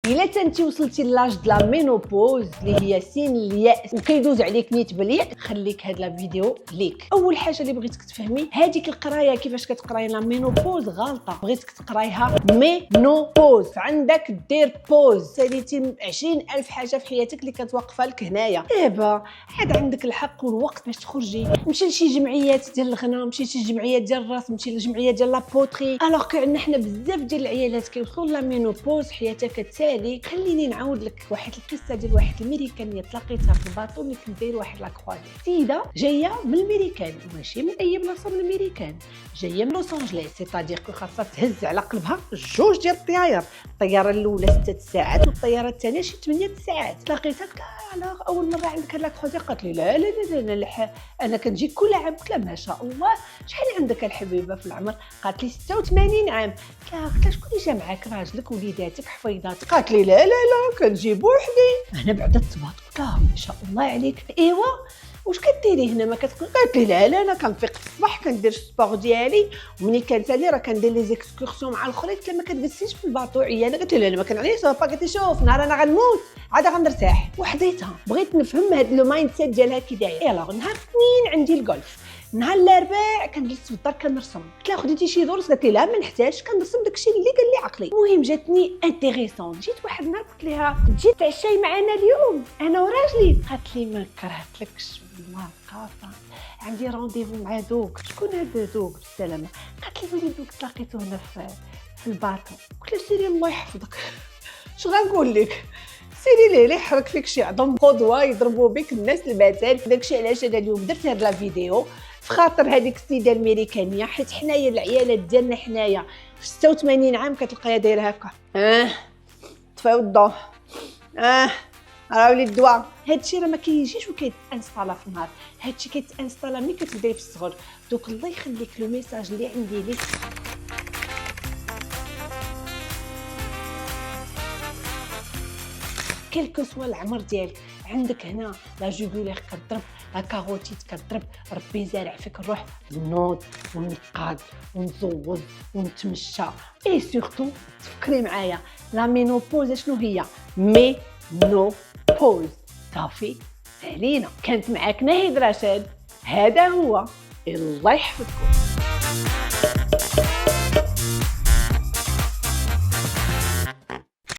الا انت وصلتي لاج د لا مينوبوز اللي هي سن الياس وكيدوز عليك نيت بالياس، خليك هاد لا فيديو ليك. اول حاجه اللي بغيتك تفهمي، هذيك القرايه كيفاش كتقراي لا مينوبوز غلطه، بغيتك تقرايها مينوبوز. عندك دير بوز، ساليتي 20,000 حاجه في حياتك اللي كتوقفها لك هنايا. دابا عاد عندك الحق والوقت باش تخرجي، مشي لشي جمعيات ديال الغنى، مشي لشي جمعيات ديال الراس، مشي لجمعيه ديال لابوتري. الوغ كو عندنا حنا بزاف ديال العيالات كيوصلوا لا مينوبوز حياتها كتسالي. خليني نعاود لك واحد القصه ديال واحد الميريكانيه تلاقيتها في الباطو اللي كنت داير واحد لاكروازي. سيده جايه من الميريكان، ماشي من اي بلاصه من الميريكان، جايه من لوس انجليس، سيتادير كو خاصها تهز على قلبها جوج ديال الطياير، الطياره الاولى 6 ساعات والطياره الثانيه شي 8 ساعات. تلاقيتها قلت لها اول مره عندك هاد لاكروازي؟ قالت لي لا لا لا لا انا كنجي كل عام. قلت لها ما شاء الله، شحال عندك الحبيبه في العمر؟ قالت لي 86 عام. قلت لها شكون اللي جا معاك، راجلك وليداتك حفيضاتك؟ قالت لي لا لا لا كنجي بوحدي. انا بعدا تباط قلت لها ما شاء الله عليك. ايوا واش كديري هنا ما كتقول؟ قالت لي لا لا انا كنفيق في الصباح كندير السبور ديالي ومني كنسالي راه كندير لي زيكسكورسيون مع الاخرين. قلت لها ما كتجلسيش في الباطو عيانه؟ قالت لي لا ما كنعيش با. قالت لي شوف نهار انا غنموت عاد غنرتاح. وحديتها بغيت نفهم هاد لو مايند سيت ديالها كي داير. يلاه نهار الاثنين عندي الجولف، نهار الاربعاء كنجلس في الدار كنرسم. قلت لها خديتي شي دروس؟ قالت لي لا ما نحتاجش، كنرسم داكشي اللي قال لي عقلي. المهم جاتني انتريسون. جيت واحد النهار قلت لها تجي تعشاي معنا اليوم انا وراجلي؟ قالت لي ما كرهتلكش والله قاطعه، عندي رونديفو مع دوك. شكون هذا دوك بالسلامه؟ قالت لي وليد دوك تلاقيتو هنا في الباطو. قلت لها سيري الله يحفظك، اش غنقول لك، سيري ليه يحرك فيك شي عظم قدوه يضربوا بك الناس المثل. داكشي علاش انا اليوم درت هاد لا فيديو في خاطر هذيك السيده الميريكانيه، حيت حنايا العيالات ديالنا حنايا في 86 عام كتلقاها دايره هكا طفاو الضو راه ولي الدواء. هادشي راه ما كيجيش وكيتانستالا في النهار، هادشي كيتانستالا ملي كتبداي في الصغر. دوك الله يخليك لو ميساج اللي عندي ليك، كلكو سوا العمر ديالك، عندك هنا لا جوغولير كضرب، لا كاروتيد كضرب، ربي زارع فيك الروح نوض ونقاد ونزوز ونتمشى. اي سورتو تفكري معايا لا مينوبوز شنو هي؟ مينوبوز. صافي سالينا. كانت معاك ناهيد رشاد، هذا هو، الله يحفظكم.